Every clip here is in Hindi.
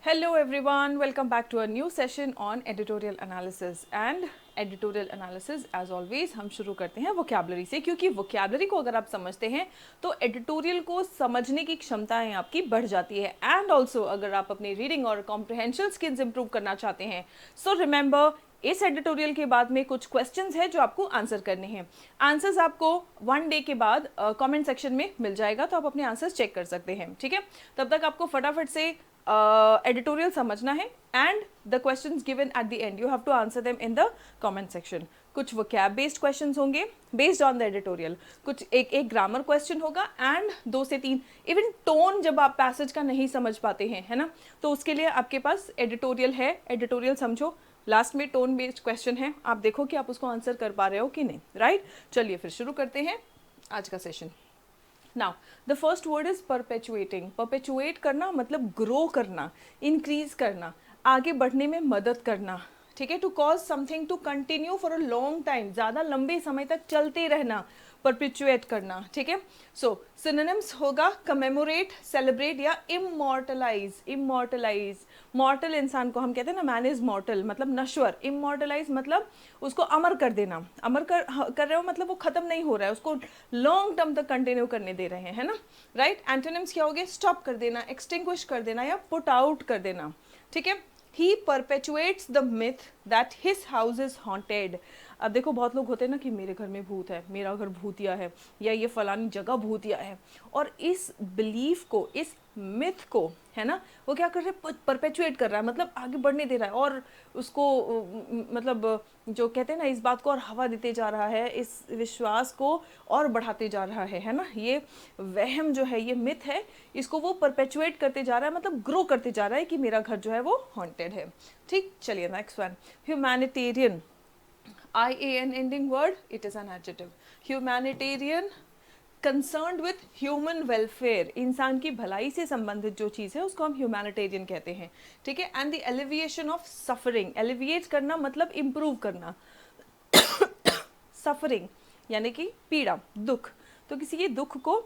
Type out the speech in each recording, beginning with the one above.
Hello everyone, welcome back to a new session on editorial analysis and editorial analysis as always हम शुरू करते हैं वोकैबुलरी से, क्योंकि वोकैबुलरी को अगर आप समझते हैं तो एडिटोरियल को समझने की क्षमताएं आपकी बढ़ जाती है। एंड ऑल्सो अगर आप अपनी रीडिंग और कॉम्प्रिहेंशन स्किल्स इंप्रूव करना चाहते हैं, सो रिमेंबर इस एडिटोरियल के बाद में कुछ क्वेश्चंस हैं जो आपको आंसर करने हैं। आंसर्स आपको 1 डे के बाद कमेंट सेक्शन में मिल जाएगा, तो आप अपने आंसर्स चेक कर सकते हैं। ठीक है, तब तक आपको फटाफट से एडिटोरियल समझना है and the questions given at the end you have to answer them in the comment section. कुछ वोकैब बेस्ड क्वेश्चंस होंगे बेस्ड ऑन द एडिटोरियल, कुछ एक ग्रामर क्वेश्चन होगा एंड 2 से 3 इवन टोन, जब आप पैसेज का नहीं समझ पाते हैं, है ना, तो उसके लिए आपके पास एडिटोरियल है। एडिटोरियल समझो, लास्ट में टोन बेस्ड क्वेश्चन है, आप देखो कि आप उसको आंसर कर पा रहे हो कि नहीं। राइट, चलिए फिर शुरू करते हैं आज का session. Now, the first word is perpetuating. Perpetuate करना मतलब ग्रो करना, इंक्रीज करना, आगे बढ़ने में मदद करना। ठीक है, to cause something to continue for a long time, ज़्यादा लंबे समय तक चलते रहना, परपिचुएट करना। ठीक है, सो सिनोनिम्स होगा कमेमोरेट, सेलिब्रेट या इमॉर्टलाइज। इमॉर्टलाइज, मॉर्टल इंसान को हम कहते हैं ना, मैन इज मॉर्टल मतलब नश्वर। इमॉर्टलाइज मतलब उसको अमर कर देना। अमर कर रहे हो मतलब वो खत्म नहीं हो रहा है, उसको लॉन्ग टर्म तक कंटिन्यू करने दे रहे हैं, है ना। राइट, एंटोनिम्स क्या हो गए? स्टॉप कर देना, एक्सटिंग्विश कर देना या पुट आउट कर देना। ठीक है, he perpetuates the myth that his house is haunted. अब देखो बहुत लोग होते हैं ना कि मेरे घर में भूत है, मेरा घर भूतिया है, या ये फलानी जगह भूतिया है, और इस बिलीफ को, इस मिथ को, है ना, वो क्या कर रहे हैं? परपेचुएट कर रहा है, मतलब आगे बढ़ने दे रहा है, और उसको मतलब जो कहते हैं ना, इस बात को और हवा देते जा रहा है, इस विश्वास को और बढ़ाते जा रहा है ना। ये वहम जो है, ये मिथ है, इसको वो परपेचुएट करते जा रहा है, मतलब ग्रो करते जा रहा है कि मेरा घर जो है वो हॉन्टेड है। ठीक, चलिए next one, humanitarian. IAN ending word, it is an adjective. Humanitarian, concerned with human welfare, इंसान की भलाई से संबंधित जो चीज़ है उसको हम ह्यूमैनिटेरियन कहते हैं। ठीक है, and the alleviation of suffering, alleviate करना मतलब इम्प्रूव करना। सफरिंग यानी कि पीड़ा, दुख, तो किसी के दुख को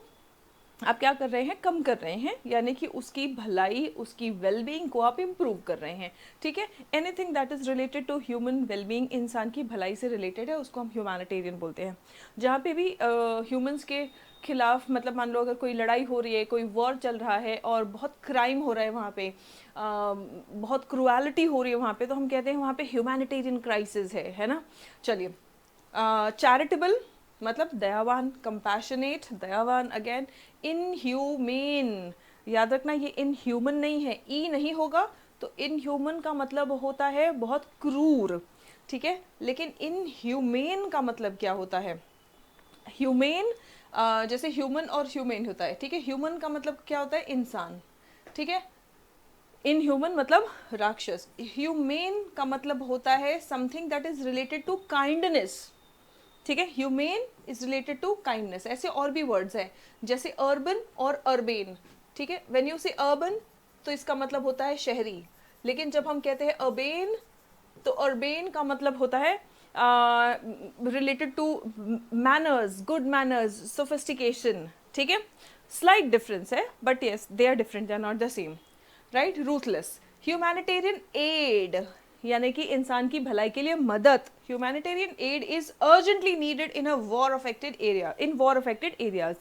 आप क्या कर रहे हैं? कम कर रहे हैं, यानी कि उसकी भलाई, उसकी वेलबींग को आप इम्प्रूव कर रहे हैं। ठीक है, anything that is related to human wellbeing, इंसान की भलाई से रिलेटेड है, उसको हम ह्यूमैनिटेरियन बोलते हैं। जहाँ पे भी ह्यूमंस के खिलाफ, मतलब मान लो अगर कोई लड़ाई हो रही है, कोई वॉर चल रहा है और बहुत क्राइम हो रहा है वहाँ पे, बहुत क्रुएलिटी हो रही है वहाँ पे, तो हम कहते हैं वहाँ पे ह्यूमैनिटेरियन क्राइसिस है ना। चलिए, चैरिटेबल मतलब दयावान, कंपैशनेट, दयावान अगेन। इनह्यूमेन, याद रखना ये इनह्यूमन नहीं है, ई नहीं होगा तो इनह्यूमन का मतलब होता है बहुत क्रूर। ठीक है, लेकिन इनह्यूमेन का मतलब क्या होता है? ह्यूमेन, जैसे ह्यूमन और ह्यूमेन होता है। ठीक है, ह्यूमन का मतलब क्या होता है? इंसान। ठीक है, इनह्यूमन मतलब राक्षस। ह्यूमेन का मतलब होता है something that is related to kindness. ठीक है, humane is related to kindness. ऐसे और भी वर्ड्स हैं जैसे अर्बन और अर्बेन। ठीक है, व्हेन यू से अर्बन तो इसका मतलब होता है शहरी, लेकिन जब हम कहते हैं अर्बेन तो अर्बेन का मतलब होता है related to manners, good manners, sophistication. ठीक है, स्लाइट डिफरेंस है, but yes they are different, they are not the same. Right, ruthless. Humanitarian aid यानी कि इंसान की भलाई के लिए मदद। Humanitarian aid is urgently needed in a war affected area, in war affected areas.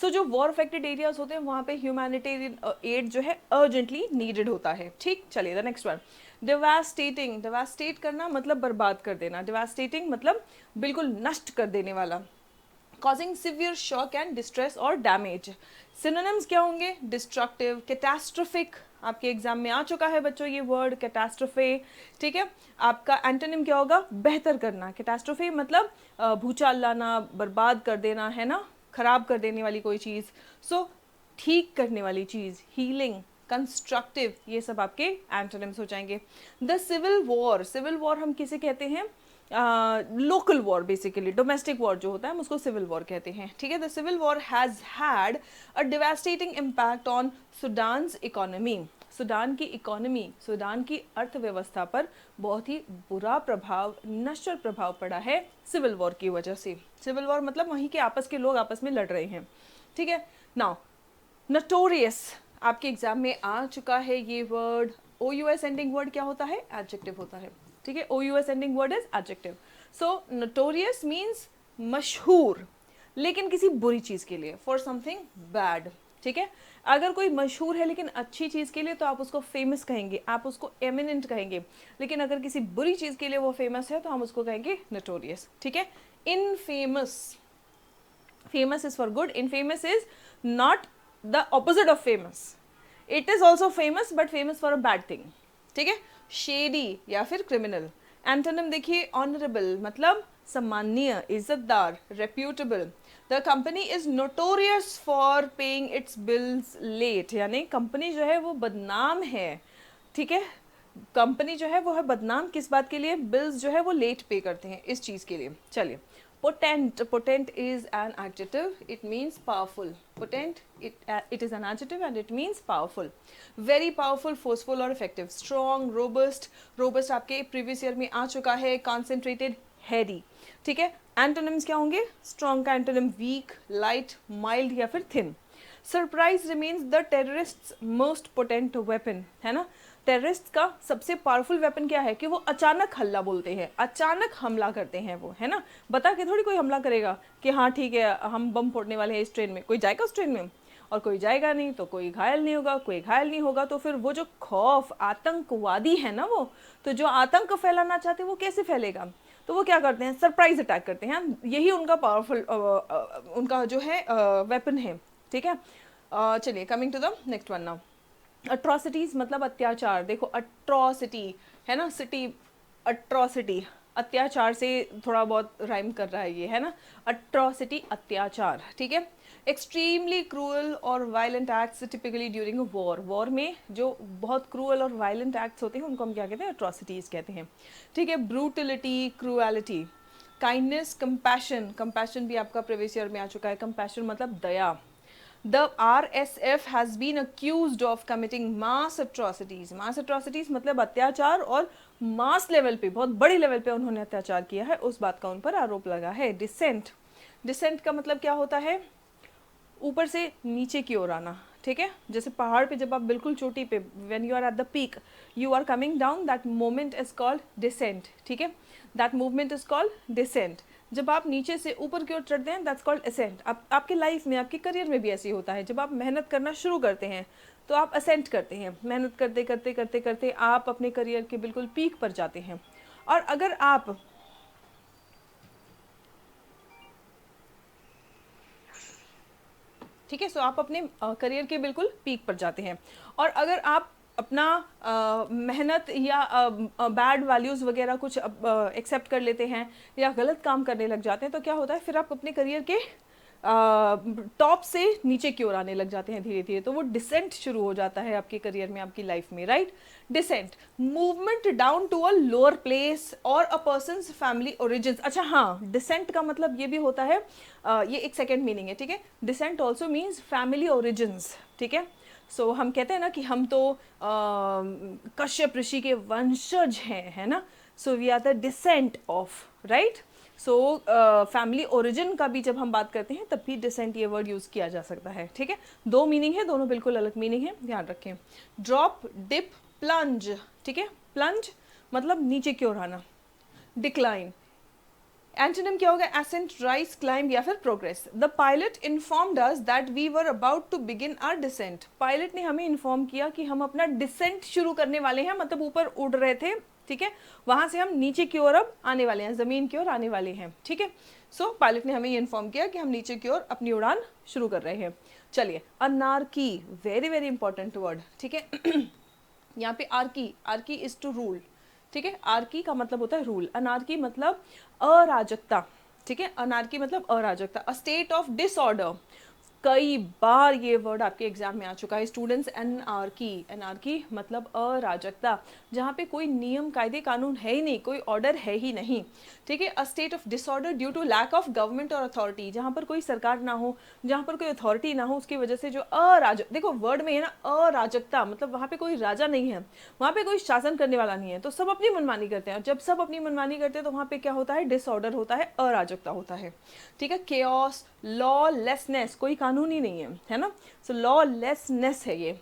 So जो वॉर अफेक्टेड एरियाज होते हैं वहाँ पे ह्यूमैनिटेरियन एड जो है अर्जेंटली नीडेड होता है। ठीक, चलिए द नेक्स्ट वन, डिवास्टेटिंग। डिवास्टेट करना मतलब बर्बाद कर देना, डिवास्टेटिंग मतलब बिल्कुल नष्ट कर देने वाला। causing severe shock and distress or damage. Synonyms क्या होंगे? डिस्ट्रक्टिव, कैटास्ट्रोफिक, आपके एग्जाम में आ चुका है बच्चों ये वर्ड, कैटास्ट्रोफे। ठीक है, आपका एंटोनिम क्या होगा? बेहतर करना। कैटास्ट्रोफे मतलब भूचाल लाना, बर्बाद कर देना, है ना, खराब कर देने वाली कोई चीज़। सो ठीक करने वाली चीज़, हीलिंग, कंस्ट्रक्टिव, ये सब आपके एंटोनिम्स हो जाएंगे। The civil war, civil war हम किसे कहते हैं? Local war, basically domestic war जो होता है हम उसको सिविल वॉर कहते हैं। ठीक है, the civil war has had a devastating impact on Sudan's economy. Sudan की इकोनॉमी, सूडान की अर्थव्यवस्था पर बहुत ही बुरा प्रभाव, नश्वर प्रभाव पड़ा है सिविल वॉर की वजह से। सिविल वॉर मतलब वहीं के आपस के लोग आपस में लड़ रहे हैं। ठीक है, नाउ नटोरियस, आपके एग्जाम में आ चुका है ये word, O U S ending word क्या होता है? एडजेक्टिव होता है, ठीक है, O U S ending word is adjective. So notorious means मशहूर, लेकिन किसी बुरी चीज के लिए, फॉर समथिंग बैड, ठीक है। अगर कोई मशहूर है लेकिन अच्छी चीज के लिए तो आप उसको फेमस कहेंगे, आप उसको एमिनेंट कहेंगे, लेकिन अगर किसी बुरी चीज के लिए वो फेमस है तो हम उसको कहेंगे नोटोरियस, ठीक है। Infamous, famous is for good, infamous is not the opposite of famous, it is also famous but famous for a bad thing, ठीक है। शेडी या फिर क्रिमिनल। एंटोनिम देखिए, ऑनरेबल मतलब सम्माननीय, इज्जतदार, reputable. The company is notorious for paying its bills late, यानी कंपनी जो है वो बदनाम है, ठीक है। कंपनी जो है वो है बदनाम किस बात के लिए? बिल्स जो है वो लेट पे करते हैं इस चीज के लिए। चलिए, potent, potent is an adjective, it means powerful. Potent, it is an adjective and it means powerful, very powerful, forceful और effective। strong, robust, robust आपके प्रीवियस ईयर में आ चुका है। concentrated, heady, ठीक है। एंटोनिम्स क्या होंगे? स्ट्रॉन्ग का एंटोनिम वीक, लाइट, माइल्ड या फिर thin. Surprise remains the terrorist most potent weapon, है ना। टेररिस्ट का सबसे पावरफुल वेपन क्या है? कि वो अचानक हल्ला बोलते हैं, अचानक हमला करते हैं वो, है ना। बता के थोड़ी कोई हमला करेगा कि हाँ ठीक है हम बम फोड़ने वाले हैं इस ट्रेन में, कोई जाएगा उस ट्रेन में? और कोई जाएगा नहीं तो कोई घायल नहीं होगा, कोई घायल नहीं होगा तो फिर वो जो खौफ, आतंकवादी है ना, वो तो जो आतंक फैलाना चाहते हैं वो कैसे फैलेगा? तो वो क्या करते हैं? सरप्राइज अटैक करते हैं, यही उनका पावरफुल उनका जो है वेपन है, ठीक है। चलिए, coming to the next one now. Atrocities मतलब अत्याचार। देखो अट्रॉसिटी है ना, सिटी, अट्रॉसिटी, अत्याचार से थोड़ा बहुत राइम कर रहा है ये, है ना। अट्रॉसिटी, अत्याचार, ठीक है। एक्सट्रीमली क्रूअल और violent acts typically during war, war में जो बहुत क्रूअल और वायलेंट एक्ट्स होते हैं उनको हम क्या कहते हैं? अट्रॉसिटीज कहते हैं, ठीक है। ब्रूटिलिटी, क्रूएलिटी। काइंडनेस, कंपैशन, कंपैशन भी आपका प्रीवियस ईयर में आ चुका है। कंपैशन मतलब दया। The RSF has been accused of committing mass atrocities. Mass atrocities मतलब अत्याचार, और मास लेवल पे, बहुत बड़ी लेवल पे उन्होंने अत्याचार किया है, उस बात का उन पर आरोप लगा है। डिसेंट, डिसेंट का मतलब क्या होता है? ऊपर से नीचे की ओर आना, ठीक है। जैसे पहाड़ पे जब आप बिल्कुल चोटी पे, when you are at the peak, you are coming down, that moment is called descent, ठीक है। That movement is called descent. जब आप नीचे से ऊपर की ओर चढ़ते हैं, दैट्स कॉल्ड असेंट। आपके लाइफ में, आपके करियर में भी ऐसे ही होता है। जब आप मेहनत करना शुरू करते हैं तो आप असेंट करते हैं, मेहनत करते करते करते करते आप अपने करियर के बिल्कुल पीक पर जाते हैं। और अगर आप ठीक है, सो आप अपने करियर के बिल्कुल पीक पर जाते हैं। और अगर आप अपना मेहनत या बैड वैल्यूज़ वगैरह कुछ एक्सेप्ट कर लेते हैं या गलत काम करने लग जाते हैं तो क्या होता है? फिर आप अपने करियर के टॉप से नीचे की ओर आने लग जाते हैं धीरे धीरे, तो वो डिसेंट शुरू हो जाता है आपके करियर में, आपकी लाइफ में, right. Descent, movement down to a lower place और अ पर्सन्स फैमिली ओरिजिन्स। अच्छा हाँ, डिसेंट का मतलब ये भी होता है, ये एक सेकेंड मीनिंग है, ठीक है। Descent also means family origins, ठीक है। सो हम कहते हैं ना कि हम तो कश्यप ऋषि के वंशज हैं, है ना। So we are the descent of, right. So family origin का भी जब हम बात करते हैं तब भी डिसेंट ये वर्ड यूज़ किया जा सकता है, ठीक है। दो मीनिंग है, दोनों बिल्कुल अलग मीनिंग है, ध्यान रखें। ड्रॉप, डिप, प्लंज, ठीक है। प्लंज मतलब नीचे की ओर आना। डिक्लाइन, एंटोनिम क्या होगा? एसेंट, राइज, क्लाइंब या फिर progress. The pilot informed us that we were about to begin our descent. Pilot ने हमें इन्फॉर्म किया कि हम अपना डिसेंट शुरू करने वाले हैं, मतलब ऊपर उड़ रहे थे, ठीक है, वहां से हम नीचे की ओर अब आने वाले हैं, जमीन की ओर आने वाले हैं, ठीक है। सो पायलट ने हमें ये इन्फॉर्म किया कि हम नीचे की ओर अपनी उड़ान शुरू कर रहे हैं। चलिए, anarchy, very very important word, ठीक है। यहाँ पे archy, archy is to rule, ठीक है। आर्की का मतलब होता है रूल, अनार्की मतलब अराजकता, ठीक है। अनार्की मतलब अराजकता, अ स्टेट ऑफ डिसऑर्डर। कई बार ये वर्ड आपके एग्जाम में आ चुका है स्टूडेंट्स। एनार्की, एनार्की मतलब अराजकता, जहाँ पे कोई नियम कायदे कानून है ही नहीं, कोई ऑर्डर है ही नहीं, ठीक है। A state of disorder due to lack of government और अथॉरिटी, जहाँ पर कोई सरकार ना हो, जहाँ पर कोई अथॉरिटी ना हो, उसकी वजह से जो देखो वर्ड में है ना अराजकता, मतलब वहाँ पे कोई राजा नहीं है, वहाँ पे कोई शासन करने वाला नहीं है, तो सब अपनी मनमानी करते हैं। और जब सब अपनी मनमानी करते हैं तो वहाँ पे क्या होता है? डिसऑर्डर होता है, अराजकता होता है, ठीक है। केओस, लॉलेसनेस, कोई कानून ही नहीं है, है ना। सो लॉलेसनेस है ये,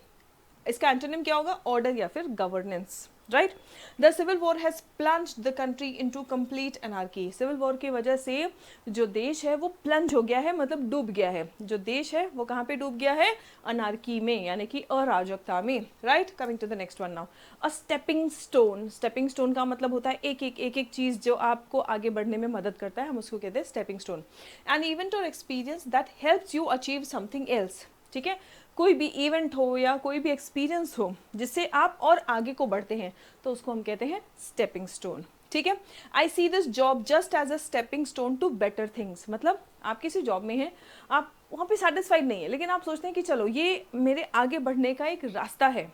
इसका एंटोनिम क्या होगा? ऑर्डर या फिर governance, right? The civil war has plunged the country into complete anarchy. Civil war की वजह से जो देश है वो प्लंज हो गया है, मतलब डूब गया है। जो देश है वो कहाँ पे डूब गया है? अनार्की में, यानी कि अराजकता में, right? Coming to the next one now, a stepping stone. Stepping stone का मतलब होता है एक चीज जो आपको आगे बढ़ने में मदद करता है, हम उसको कहते हैं स्टेपिंग स्टोन। एन इवेंट और experience that helps you achieve something else, ठीक है? कोई भी इवेंट हो या कोई भी एक्सपीरियंस हो जिससे आप और आगे को बढ़ते हैं, तो उसको हम कहते हैं स्टेपिंग स्टोन, ठीक है? I see this job just as a stepping stone to better things. मतलब आप किसी जॉब में हैं, आप वहाँ पे सेटिस्फाइड नहीं है, लेकिन आप सोचते हैं कि चलो ये मेरे आगे बढ़ने का एक रास्ता है,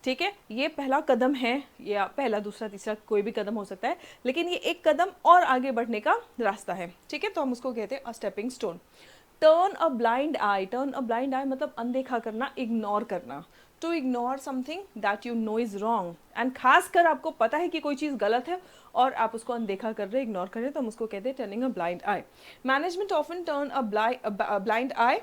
ठीक है? ये पहला कदम है, या पहला, दूसरा, तीसरा कोई भी कदम हो सकता है, लेकिन ये एक कदम और आगे बढ़ने का रास्ता है, ठीक है? तो हम उसको कहते हैं a stepping stone. Turn a blind eye. Turn a blind eye मतलब अनदेखा करना, इग्नोर करना। To ignore something that you know is wrong, and खासकर आपको पता है कि कोई चीज़ गलत है और आप उसको अनदेखा कर रहे हैं, इग्नोर कर रहे हैं, तो हम उसको कहते हैं turning a blind eye. Management often turn a blind eye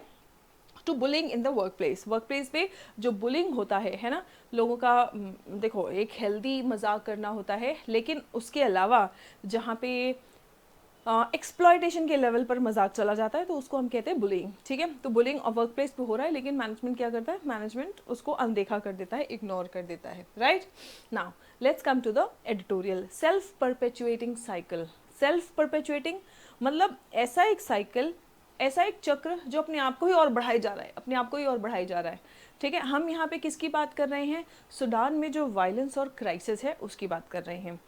to bullying in the workplace. Workplace पे जो बुलिंग होता है ना, लोगों का, देखो, एक हेल्दी मजाक करना होता है, लेकिन उसके अलावा जहाँ पे एक्सप्लॉयटेशन के लेवल पर मजाक चला जाता है, तो उसको हम कहते हैं बुलिंग, ठीक है? तो बुलिंग वर्क प्लेस पे हो रहा है, लेकिन मैनेजमेंट क्या करता है? मैनेजमेंट उसको अनदेखा कर देता है, इग्नोर कर देता है, right? Now let's come to the editorial. Self perpetuating cycle. Self perpetuating मतलब ऐसा एक साइकिल, ऐसा एक चक्र जो अपने आप को ही और बढ़ाई जा रहा है, अपने आप को ही और बढ़ाई जा रहा है, ठीक है? हम यहाँ पे किसकी बात कर रहे हैं? सूडान में जो वायलेंस और क्राइसिस है उसकी बात कर रहे हैं।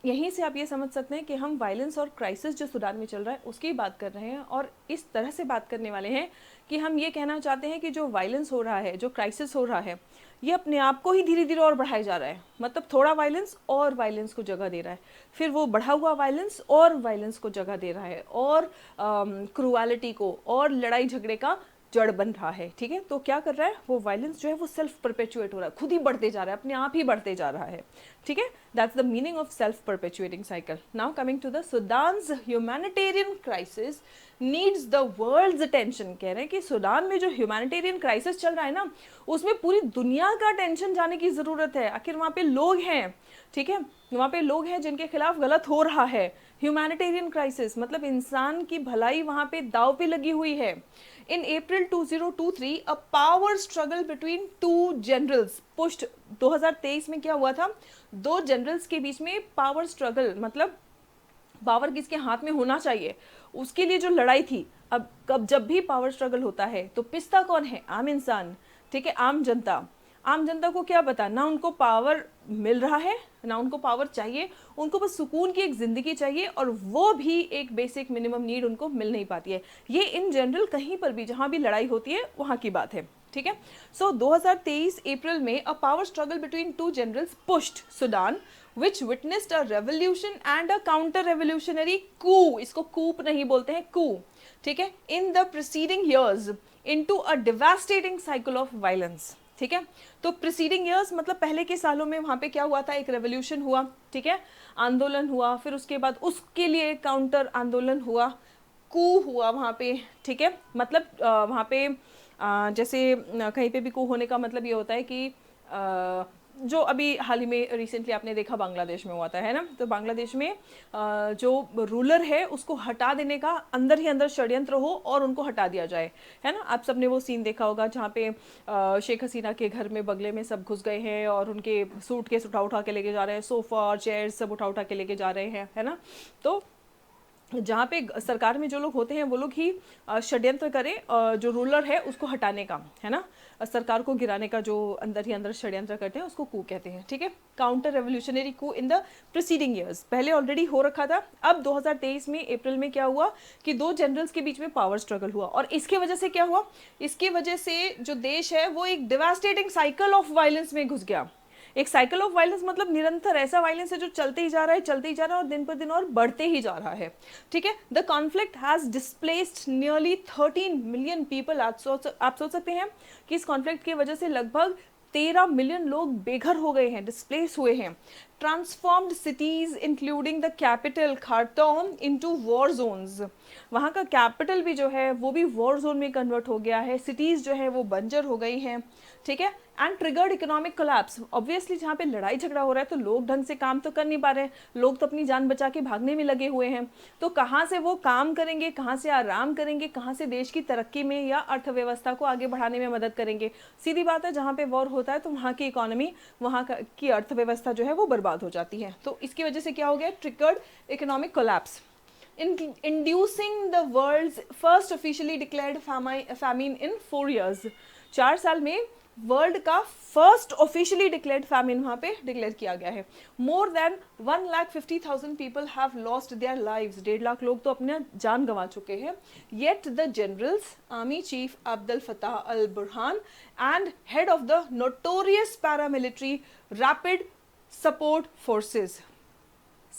यहीं से आप ये समझ सकते हैं कि हम वायलेंस और क्राइसिस जो सूडान में चल रहा है उसकी बात कर रहे हैं, और इस तरह से बात करने वाले हैं कि हम ये कहना चाहते हैं कि जो वायलेंस हो रहा है, जो क्राइसिस हो रहा है, ये अपने आप को ही धीरे धीरे और बढ़ाया जा रहा है। मतलब थोड़ा वायलेंस और वायलेंस को जगह दे रहा है, फिर वो बढ़ा हुआ वायलेंस और वायलेंस को जगह दे रहा है, और क्रूएलिटी को और लड़ाई झगड़े का जड़ बन रहा है, ठीक है? तो क्या कर रहा है? वो वायलेंस जो है वो सेल्फ परपेचुएट हो रहा है, खुद ही बढ़ते जा रहा है, अपने आप ही बढ़ते जा रहा है, ठीक है? That's the meaning of self perpetuating cycle. Now coming to the Sudan's humanitarian crisis needs the world's attention. कह रहे हैं कि सूडान में जो ह्यूमैनिटेरियन क्राइसिस चल रहा है ना, उसमें पूरी दुनिया का अटेंशन जाने की ज़रूरत है। आखिर वहाँ पे लोग हैं, ठीक है? वहाँ पे लोग हैं जिनके खिलाफ गलत हो रहा है। ह्यूमैनिटेरियन क्राइसिस मतलब इंसान की भलाई वहाँ पे दाव पे लगी हुई है। In April 2023, a power struggle between two generals pushed। 2023 में क्या हुआ था? दो जनरल्स के बीच में पावर स्ट्रगल, मतलब पावर किसके हाथ में होना चाहिए उसके लिए जो लड़ाई थी। अब जब भी पावर स्ट्रगल होता है तो पिसता कौन है? आम इंसान, ठीक है? आम जनता। आम जनता को क्या पता, ना उनको पावर मिल रहा है ना उनको पावर चाहिए, उनको बस सुकून की एक ज़िंदगी चाहिए, और वो भी एक बेसिक मिनिमम नीड उनको मिल नहीं पाती है। ये इन जनरल कहीं पर भी जहाँ भी लड़ाई होती है वहाँ की बात है, ठीक है? सो 2023 अप्रैल में a power struggle between two generals pushed Sudan which witnessed a revolution and a counter revolutionary coup। इसको कूप नहीं बोलते हैं, coup, ठीक है? in the preceding years into a devastating cycle of violence, ठीक है? तो प्रीसीडिंग ईयर्स मतलब पहले के सालों में वहाँ पे क्या हुआ था? एक रेवोल्यूशन हुआ, ठीक है? आंदोलन हुआ, फिर उसके बाद उसके लिए काउंटर आंदोलन हुआ, कू हुआ वहाँ पे, ठीक है? मतलब वहाँ पे जैसे कहीं पे भी कू होने का मतलब ये होता है कि जो अभी हाल ही में रिसेंटली आपने देखा बांग्लादेश में हुआ था, है ना? तो बांग्लादेश में जो रूलर है उसको हटा देने का अंदर ही अंदर षड्यंत्र हो और उनको हटा दिया जाए, है ना? आप सबने वो सीन देखा होगा जहाँ पे शेख हसीना के घर में बगले में सब घुस गए हैं और उनके सूटकेस उठा उठा के लेके जा रहे हैं, सोफ़ा और चेयर सब उठा उठा के लेके जा रहे हैं, है ना? तो जहाँ पे सरकार में जो लोग होते हैं वो लोग ही षड्यंत्र करें जो रूलर है उसको हटाने का, है ना? सरकार को गिराने का जो अंदर ही अंदर षड्यंत्र करते हैं उसको कू कहते हैं, ठीक है? Counter revolutionary coup in the preceding years, पहले ऑलरेडी हो रखा था। अब 2023 में अप्रैल में क्या हुआ कि दो जनरल्स के बीच में पावर स्ट्रगल हुआ, और इसके वजह से क्या हुआ? इसकी वजह से जो देश है वो एक डिवास्टेटिंग साइकिल ऑफ वायलेंस में घुस गया। एक साइकिल ऑफ वायलेंस मतलब निरंतर ऐसा वायलेंस है जो चलते ही जा रहा है, चलते ही जा रहा है, और दिन पर दिन और बढ़ते ही जा रहा है, ठीक है? The conflict has displaced nearly 13 million people. आप सोच सकते हैं कि इस कॉन्फ्लिक्ट की वजह से लगभग 13 मिलियन लोग बेघर हो गए हैं, डिस्प्लेस हुए हैं। transformed cities including the capital Khartoum into war zones. वहाँ का कैपिटल भी जो है वो भी वॉर जोन में कन्वर्ट हो गया है, सिटीज़ जो है वो बंजर हो गई हैं, ठीक है. And triggered economic collapse. Obviously जहाँ पे लड़ाई झगड़ा हो रहा है तो लोग ढंग से काम तो कर नहीं पा रहे हैं, लोग तो अपनी जान बचा के भागने में लगे हुए हैं. तो कहाँ से वो काम करेंगे, कहाँ से आराम करेंगे, कहाँ से देश की तरक्की में या अर्थव्यवस्था को आगे बढ़ाने में मदद करेंगे. सीधी बात है, जहाँ पे वॉर होता है तो वहाँ की इकोनॉमी, वहाँ की अर्थव्यवस्था जो है वो बर्बाद हो जाती है. तो इसकी वजह से क्या हो गया, triggered economic collapse, inducing the world's first officially declared famine in 4 years. 4 साल में वर्ल्ड का फर्स्ट ऑफिशियली डिक्लेयर्ड फैमिन वहाँ पे डिक्लेयर किया गया है. More than 1,50,000 people have lost their lives. 1.5 lakh लोग तो अपने जान गंवा चुके हैं. Yet the generals, army chief Abdul Fattah al Burhan and head of the notorious paramilitary rapid support forces.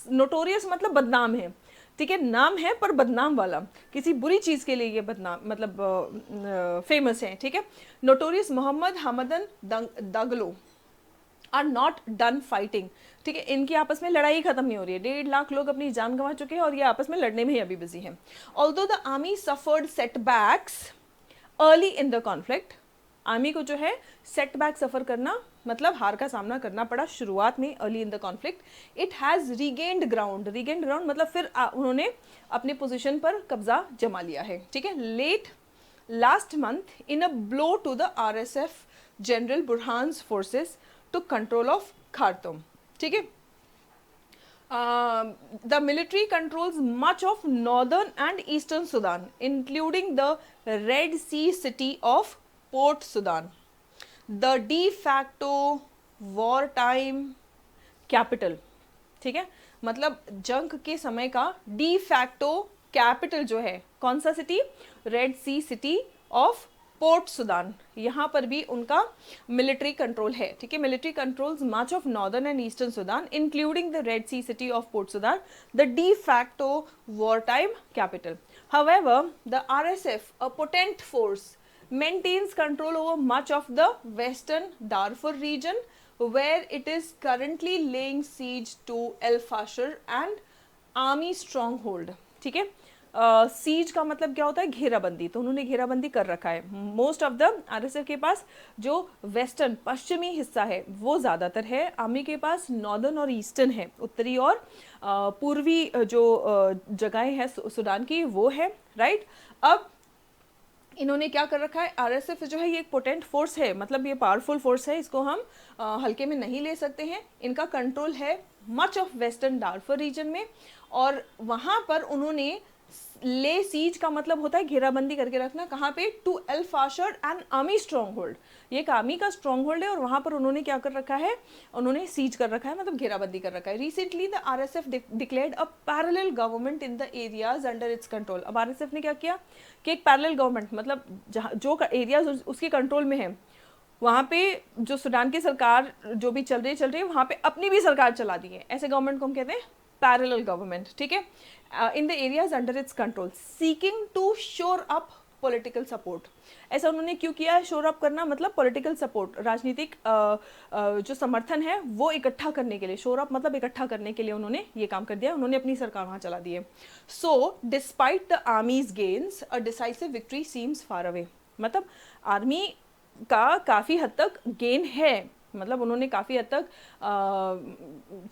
Notorious मतलब बदनाम है, ठीक है, नाम है पर बदनाम वाला, किसी बुरी चीज़ के लिए ये बदनाम मतलब फेमस है, ठीक है. Notorious Mohamed Hamdan Dagalo are not done fighting, ठीक है. इनकी आपस में लड़ाई खत्म नहीं हो रही है. 1.5 लाख लोग अपनी जान गंवा चुके हैं और ये आपस में लड़ने में ही अभी बिजी हैं. Although the army suffered setbacks early in the conflict. Army को जो है सेटबैक सफ़र करना मतलब हार का सामना करना पड़ा शुरुआत में, early in the conflict. It has regained ground. Regained ground मतलब फिर उन्होंने अपने पोजीशन पर कब्जा जमा लिया है, ठीक है. Late last month in a blow to the RSF General Burhan's forces to control of Khartoum, ठीक है. The military controls much of northern and eastern Sudan, including the Red Sea city of Port Sudan, the de facto wartime capital, ठीक है. मतलब जंग के समय का de facto कैपिटल जो है कौन सा city, red C city of Port Sudan. यहाँ पर भी उनका मिलिट्री कंट्रोल है, ठीक है. Military controls much of northern and eastern Sudan including the Red C city of Port Sudan, the de facto wartime capital. However, the RSF, a potent force, maintains control over much of the western Darfur region where it is currently laying siege to El Fasher and army stronghold, ठीक है. सीज का मतलब क्या होता है, घेराबंदी. तो उन्होंने घेराबंदी कर रखा है. मोस्ट ऑफ द RSF के पास जो वेस्टर्न पश्चिमी हिस्सा है वो ज़्यादातर है, आर्मी के पास नॉर्दर्न और ईस्टर्न है, उत्तरी और पूर्वी जो जगहें हैं सूडान की वो है, राइट. अब इन्होंने क्या कर रखा है, RSF जो है ये एक पोटेंट फोर्स है, मतलब ये पावरफुल फोर्स है, इसको हम हल्के में नहीं ले सकते हैं. इनका कंट्रोल है मच ऑफ वेस्टर्न डार्फर रीजन में और वहाँ पर उन्होंने ले सीज का मतलब होता है घेराबंदी करके रखना. कहाँ पे, to El Fasher and army stronghold. ये एक आर्मी का स्ट्रॉन्ग होल्ड है और वहाँ पर उन्होंने क्या कर रखा है, उन्होंने सीज कर रखा है, मतलब घेराबंदी कर रखा है. Recently the RSF declared a parallel government in the areas under its control. अब RSF ने क्या किया कि एक पैरेलल गवर्नमेंट मतलब जहाँ जो एरियाज उसके कंट्रोल में है वहाँ पे जो सूडान की सरकार जो भी चल रही है वहाँ पे अपनी भी सरकार चला दी है. ऐसे गवर्नमेंट को हम कहते हैं पैरेलल गवर्नमेंट, ठीक है. In the areas under its control, seeking to shore up political support. ऐसा उन्होंने क्यों किया है, श्योर अप करना मतलब पॉलिटिकल सपोर्ट, राजनीतिक जो समर्थन है वो इकट्ठा करने के लिए. श्योर अप मतलब इकट्ठा करने के लिए उन्होंने ये काम कर दिया, उन्होंने अपनी सरकार वहाँ चला दी है. So despite the armies gains a decisive victory seems far away. मतलब आर्मी का काफ़ी हद तक गेन है, मतलब उन्होंने काफ़ी हद तक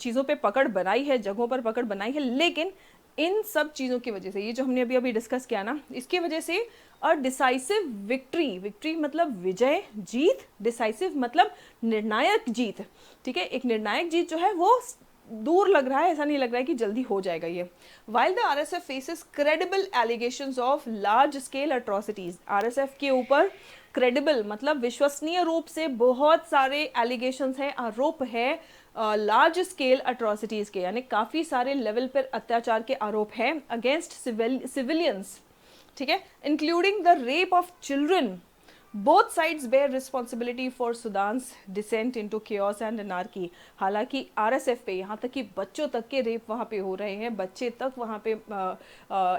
चीज़ों पे पकड़ बनाई है, जगहों पर पकड़ बनाई है, लेकिन इन सब चीज़ों की वजह से, ये जो हमने अभी डिस्कस किया ना, इसकी वजह से अ डिसाइसिव विक्ट्री, विक्ट्री मतलब विजय, जीत, डिसाइसिव मतलब निर्णायक जीत, ठीक है. एक निर्णायक जीत जो है वो दूर लग रहा है, ऐसा नहीं लग रहा है कि जल्दी हो जाएगा ये. While the RSF faces credible allegations of large scale atrocities. RSF के ऊपर क्रेडिबल मतलब विश्वसनीय रूप से बहुत सारे एलिगेशंस हैं, आरोप है लार्ज स्केल अट्रॉसिटीज़ के, यानी काफ़ी सारे लेवल पर अत्याचार के आरोप हैं अगेंस्ट सिविलियंस, ठीक है, including the rape of children. Both sides bear responsibility for Sudan's descent into chaos and anarchy. हालांकि RSF पे यहाँ तक कि बच्चों तक के रेप वहाँ पे हो रहे हैं, बच्चे तक वहाँ पे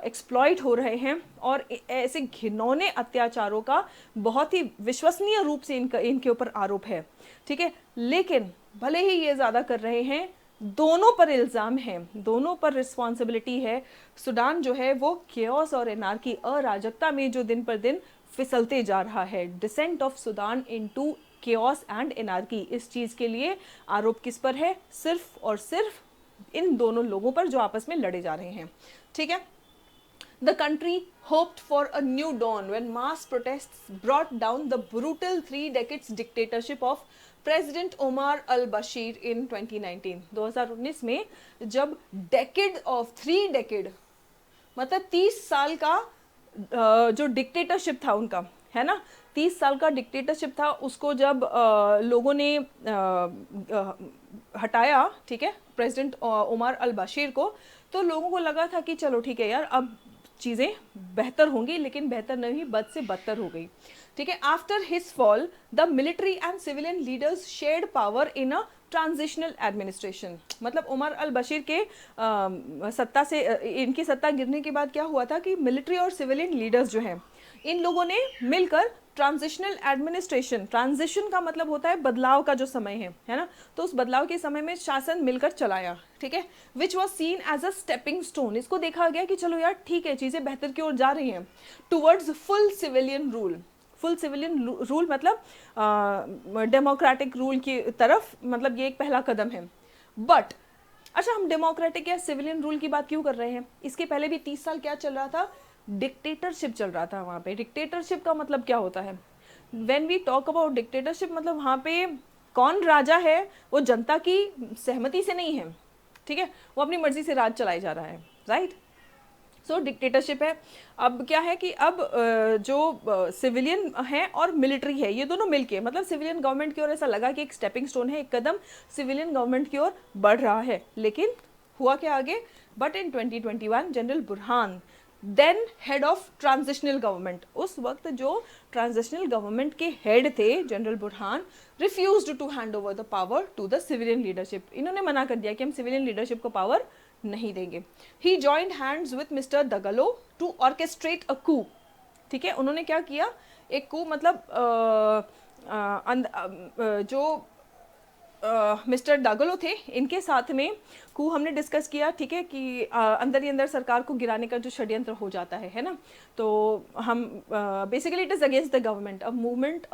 एक्सप्लॉइट हो रहे हैं और ऐसे घिनौने अत्याचारों का बहुत ही विश्वसनीय रूप से इनके ऊपर आरोप है, ठीक है. लेकिन भले ही ये ज़्यादा कर रहे हैं दोनों पर इल्ज़ाम है, दोनों पर रिस्पॉन्सिबिलिटी है। सूडान जो है वो केओस और एनार्की, अराजकता में जो दिन पर दिन फिसलते जा रहा है। Descent of Sudan into chaos and anarchy, इस चीज़ के लिए आरोप किस पर है? सिर्फ और सिर्फ इन दोनों लोगों पर जो आपस में लड़े जा रहे हैं, ठीक है। The country hoped for a new dawn when mass protests brought down the brutal 3 decades dictatorship of president Omar al Bashir in 2019। 2019 में जब डेकेड ऑफ 3 डेकेड मतलब 30 साल का जो डिक्टेटरशिप था उनका, है ना, 30 साल का डिक्टेटरशिप था, उसको जब लोगों ने हटाया, ठीक है, प्रेसिडेंट ओमर अल बशीर को, तो लोगों को लगा था कि चलो ठीक है यार, अब चीज़ें बेहतर होंगी, लेकिन बेहतर नहीं, बद से बदतर हो गई, ठीक है। After his fall the military and civilian leaders shared power in a transitional administration. मतलब उमर अल बशीर के सत्ता से इनकी सत्ता गिरने के बाद क्या हुआ था कि मिलिट्री और सिविलियन लीडर्स जो हैं, इन लोगों ने मिलकर ट्रांजिशनल एडमिनिस्ट्रेशन, ट्रांजिशन का मतलब होता है बदलाव का जो समय है ना, तो उस बदलाव के समय में शासन मिलकर चलाया, ठीक है। Which was seen as a stepping stone, इसको देखा गया कि चलो यार ठीक है, चीज़ें बेहतर की ओर जा रही हैं, towards full civilian rule. Full civilian rule मतलब डेमोक्रेटिक रूल की तरफ, मतलब ये एक पहला कदम है। बट अच्छा, हम डेमोक्रेटिक या सिविलियन रूल की बात क्यों कर रहे हैं? इसके पहले भी 30 साल क्या चल रहा था? डिक्टेटरशिप चल रहा था वहाँ पे। डिक्टेटरशिप का मतलब क्या होता है? When we talk about dictatorship, मतलब वहाँ पे कौन राजा है वो जनता की सहमति से नहीं है, ठीक है, वो अपनी मर्जी से राज चलाया जा रहा है, राइट। सो डिक्टेटरशिप है। अब क्या है कि अब जो सिविलियन है और मिलिट्री है, ये दोनों मिलके, मतलब सिविलियन गवर्नमेंट की ओर ऐसा लगा कि एक स्टेपिंग स्टोन है, एक कदम सिविलियन गवर्नमेंट की ओर बढ़ रहा है, लेकिन हुआ क्या आगे? But in 2021 general Burhan, then head of transitional government, उस वक्त जो ट्रांजिशनल गवर्नमेंट के हेड थे general Burhan, refused to hand over the power to the civilian leadership. इन्होंने मना कर दिया कि हम सिविलियन लीडरशिप को पावर नहीं देंगे। He joined hands with mister Dagalo to orchestrate a coup, ठीक है। उन्होंने क्या किया? एक कू मतलब जो मिस्टर डागलो थे, इनके साथ में कू हमने डिस्कस किया, ठीक है, कि अंदर ही अंदर सरकार को गिराने का जो षड्यंत्र हो जाता है ना, तो हम basically it is against the government, a movement,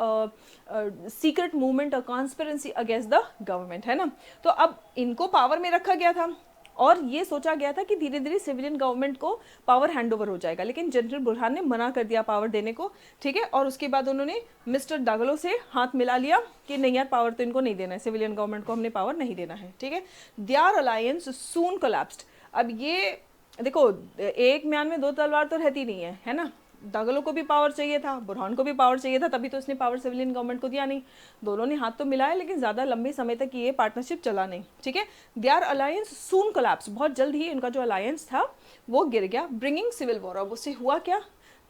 secret movement, a conspiracy against the government, है ना। तो अब इनको पावर में रखा गया था और ये सोचा गया था कि धीरे धीरे सिविलियन गवर्नमेंट को पावर हैंडओवर हो जाएगा, लेकिन जनरल बुरहान ने मना कर दिया पावर देने को, ठीक है। और उसके बाद उन्होंने मिस्टर डागलो से हाथ मिला लिया कि नहीं यार, पावर तो इनको नहीं देना है, सिविलियन गवर्नमेंट को हमने पावर नहीं देना है, ठीक है। Their alliance soon collapsed. अब ये देखो, एक म्यान में दो तलवार तो रहती नहीं है ना। दागलो को भी पावर चाहिए था, बुरहान को भी पावर चाहिए था, तभी तो उसने पावर सिविलियन गवर्नमेंट को दिया नहीं। दोनों ने हाथ तो मिलाया, लेकिन ज़्यादा लंबे समय तक ये पार्टनरशिप चला नहीं, ठीक है। देयर अलायंस सून कोलैप्स, बहुत जल्द ही इनका जो अलायंस था वो गिर गया। ब्रिंगिंग सिविल वॉर, अब उससे हुआ क्या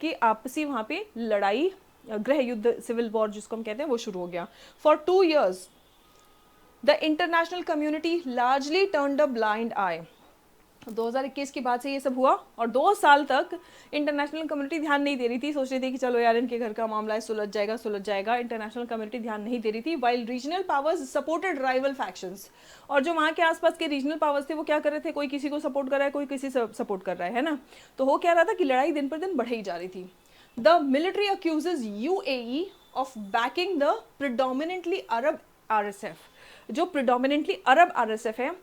कि आपसी वहाँ पे लड़ाई, गृह युद्ध, सिविल वॉर जिसको हम कहते हैं, वो शुरू हो गया। For 2 years the international community largely turned a blind eye. 2021 के बाद से ये सब हुआ और 2 साल तक इंटरनेशनल कम्युनिटी ध्यान नहीं दे रही थी, सोच रही थी कि चलो यार इनके घर का मामला है, सुलझ जाएगा। इंटरनेशनल कम्युनिटी ध्यान नहीं दे रही थी, while regional powers supported rival factions. और जो वहाँ के आसपास के रीजनल पावर्स थे वो क्या कर रहे थे? कोई किसी को सपोर्ट कर रहा है, कोई किसी सपोर्ट कर रहा है ना। तो हो क्या रहा था कि लड़ाई दिन पर दिन बढ़ ही जा रही थी। The military अक्यूजेज UAE of banking the predominantly Arab RSF। जो प्रिडोमिनेंटली अरब RSF है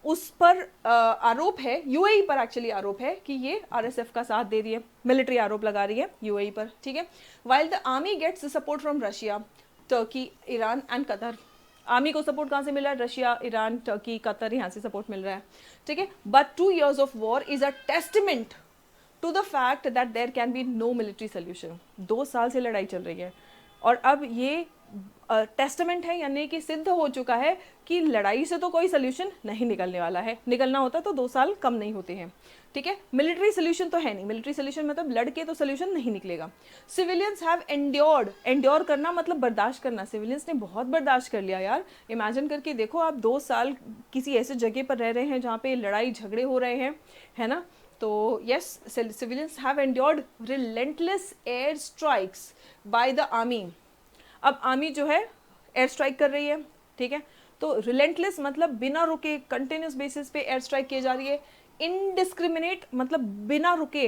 उस पर आरोप है, UAE पर एक्चुअली आरोप है कि ये RSF का साथ दे रही है, मिलिट्री आरोप लगा रही है UAE पर, ठीक है। While the army gets support from Russia, Turkey, Iran and Qatar. Army को सपोर्ट कहाँ से मिल रहा है? रशिया, ईरान, टर्की, कतर, यहाँ से सपोर्ट मिल रहा है, ठीक है। But 2 years of war is a testament to the fact that there can be no military solution. 2 साल से लड़ाई चल रही है और अब ये टेस्टमेंट है, यानी कि सिद्ध हो चुका है कि लड़ाई से तो कोई सोल्यूशन नहीं निकलने वाला है। निकलना होता तो 2 साल कम नहीं होते हैं, ठीक है। मिलिट्री सोल्यूशन तो है नहीं, मिलिट्री सोल्यूशन मतलब लड़के तो सोल्यूशन नहीं निकलेगा। सिविलियंस हैव एंड्योर्ड, एंड्योर करना मतलब बर्दाश्त करना। सिविलियंस ने बहुत बर्दाश्त कर लिया यार। इमेजिन करके देखो, आप 2 साल किसी ऐसे जगह पर रह रहे हैं जहाँ पे लड़ाई झगड़े हो रहे हैं, है ना। तो yes, civilians have endured relentless air strikes by the army. अब आर्मी जो है एयर स्ट्राइक कर रही है, ठीक है। तो रिलेंटलेस मतलब बिना रुके कंटिन्यूस बेसिस पे एयर स्ट्राइक की जा रही है। इनडिस्क्रिमिनेट मतलब बिना रुके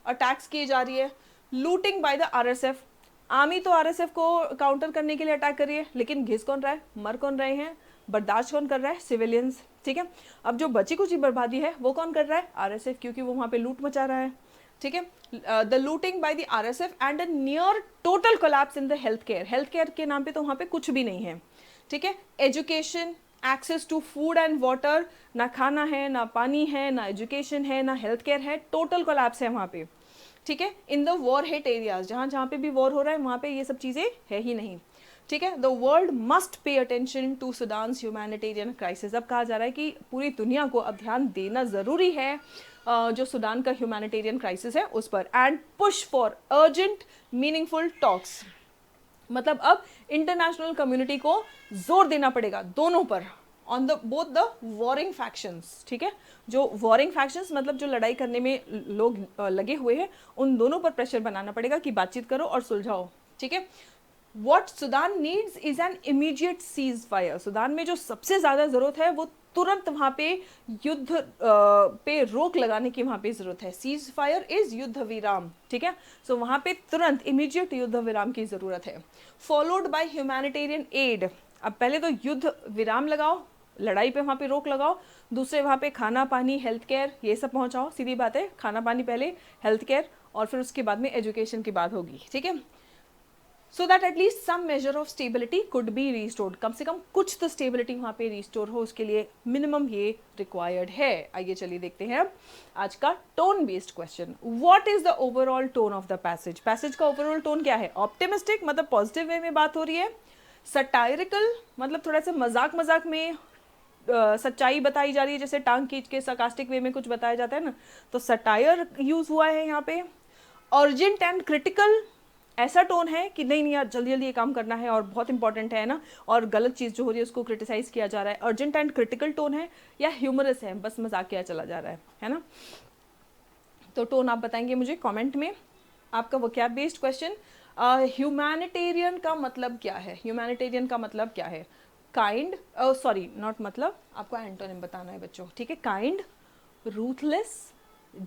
अटैक्स की जा रही है। Looting by the RSF, army तो आरएसएफ को काउंटर करने के लिए अटैक कर रही है, लेकिन घिस कौन रहा है, मर कौन रहे हैं, बर्दाश्त कौन कर रहा है, सिविलियंस। ठीक है, अब जो बची कुछ बर्बादी है वो कौन कर रहा है, आरएसएफ, क्योंकि वो वहां पे लूट मचा रहा है। ठीक है, the looting by the RSF and a near total collapse in the health care के नाम पे तो वहां पे कुछ भी नहीं है। ठीक है, education, access to food and water, ना खाना है, ना पानी है, ना एजुकेशन है, ना हेल्थ केयर है, टोटल कोलैप्स है वहां पे। ठीक है, in the war hit areas, जहां जहां पे भी वॉर हो रहा है वहां पे ये सब चीजें है ही नहीं। ठीक है, the world must pay attention to Sudan's humanitarian crisis. अब कहा जा रहा है कि पूरी दुनिया को अब ध्यान देना जरूरी है जो सुडान का ह्यूमैनिटेरियन क्राइसिस है उस पर, and push for urgent meaningful talks. मतलब अब इंटरनेशनल कम्युनिटी को जोर देना पड़ेगा दोनों पर, on the both the warring factions. ठीक है, जो वॉरिंग फैक्शंस मतलब जो लड़ाई करने में लोग लगे हुए हैं, उन दोनों पर प्रेशर बनाना पड़ेगा कि बातचीत करो और सुलझाओ। ठीक है, What Sudan needs is an immediate ceasefire. Sudan में जो सबसे ज्यादा जरूरत है वो तुरंत वहां पे युद्ध पे रोक लगाने की वहां पे जरूरत है। सीज फायर इज युद्ध विराम। ठीक है, सो वहां पे तुरंत इमीडिएट युद्ध विराम की जरूरत है, फॉलोड बाय ह्यूमैनिटेरियन एड। अब पहले तो युद्ध विराम लगाओ, लड़ाई पे वहां पे रोक लगाओ, दूसरे वहां पे खाना पानी हेल्थ केयर ये सब पहुंचाओ। सीधी बात है, खाना पानी पहले, हेल्थ केयर, और फिर उसके बाद में एजुकेशन की बात होगी। ठीक है, so that at least some measure of stability could be restored, कम से कम कुछ तो स्टेबिलिटी वहां पे रिस्टोर हो, उसके लिए मिनिमम ये रिक्वायर्ड है। आइए चलिए देखते हैं आज का tone based question. What is the overall tone of the passage? Passage का ओवरऑल टोन क्या है? ऑप्टिमिस्टिक मतलब पॉजिटिव वे में बात हो रही है, सटायरिकल मतलब थोड़ा सा मजाक मजाक में सच्चाई बताई जा रही है, जैसे टांग खींच के sarcastic वे में कुछ बताया जाता है ना, तो सटायर यूज हुआ है यहाँ पे। अर्जेंट एंड क्रिटिकल, ऐसा टोन है कि नहीं नहीं यार जल्दी जल्दी ये काम करना है और बहुत इंपॉर्टेंट है ना, और गलत चीज़ जो हो रही है उसको क्रिटिसाइज किया जा रहा है। अर्जेंट एंड क्रिटिकल टोन है, या ह्यूमरस है, बस मजाक किया चला जा रहा है ना। तो टोन आप बताएंगे मुझे कमेंट में। आपका वोकैब बेस्ड क्वेश्चन, ह्यूमैनिटेरियन का मतलब क्या है? ह्यूमैनिटेरियन का मतलब क्या है? काइंड, सॉरी नॉट मतलब, आपको एंटोनिम बताना है बच्चों। ठीक है, काइंड, रूथलेस,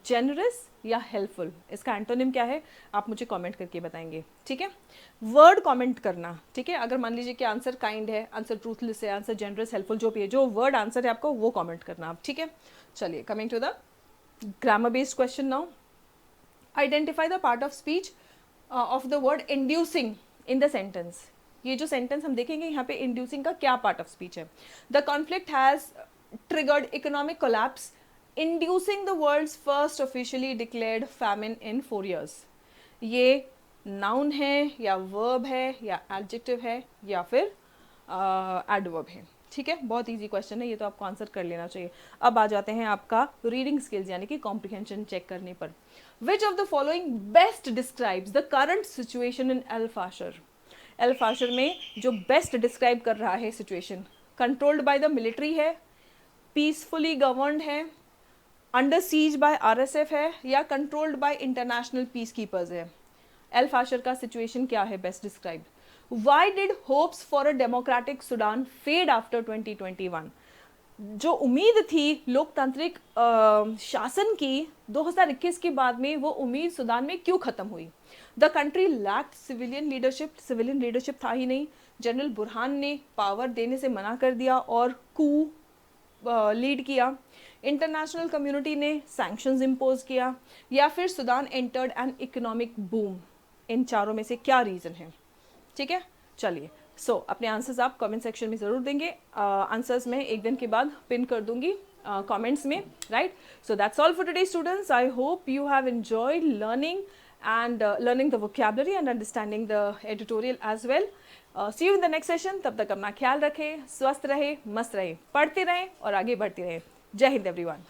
जेनरस या हेल्पफुल, इसका एंटोनिम क्या है आप मुझे कमेंट करके बताएंगे। ठीक है, वर्ड कमेंट करना। ठीक है, अगर मान लीजिए कि आंसर काइंड है, आंसर ट्रूथलेस है, आंसर जेनरस, हेल्पफुल, जो भी है, जो वर्ड आंसर है आपको वो कमेंट करना आप। ठीक है, चलिए coming to the grammar based question now. Identify the part of speech of the word inducing in the sentence. ये जो सेंटेंस हम देखेंगे यहाँ पे इंड्यूसिंग का क्या पार्ट ऑफ स्पीच है? The conflict has triggered economic collapse inducing the world's first officially declared famine in 4 years। ये नाउन है या वर्ब है या एडजेक्टिव है या फिर एडवर्ब है। ठीक है, बहुत इजी क्वेश्चन है ये, तो आपको आंसर कर लेना चाहिए। अब आ जाते हैं आपका रीडिंग स्किल्स यानी कि कॉम्प्रिहेंशन चेक करने पर। Which of the following best describes the current situation in El Fasher? El Fasher में जो बेस्ट डिस्क्राइब कर रहा है situation, controlled by the military है, पीसफुली गवर्नड है, अंडर सीज बाय आरएसएफ है, या controlled by international peacekeepers है? एल फाशर का सिचुएशन क्या है best describe? Why did hopes for a democratic Sudan fade after 2021? जो उम्मीद थी लोकतांत्रिक शासन की 2021 के बाद में, वो उम्मीद सुडान में क्यों खत्म हुई? The country lacked civilian leadership, civilian leadership था ही नहीं, जनरल बुरहान ने पावर देने से मना कर दिया और कू लीड किया, इंटरनेशनल कम्युनिटी ने सैंक्शंस इम्पोज किया, या फिर Sudan entered an economic boom? इन चारों में से क्या रीजन है? ठीक है, चलिए अपने आंसर्स आप कमेंट सेक्शन में जरूर देंगे। आंसर्स मैं एक दिन के बाद पिन कर दूंगी कमेंट्स में, right? So that's all for today students. I hope you have enjoyed learning and learning the vocabulary and understanding the editorial as well. See you in the next session. तब तक अपना ख्याल रखें, स्वस्थ रहे, मस्त रहे, पढ़ते रहें और आगे बढ़ते रहें। जय हिंद एवरीवन।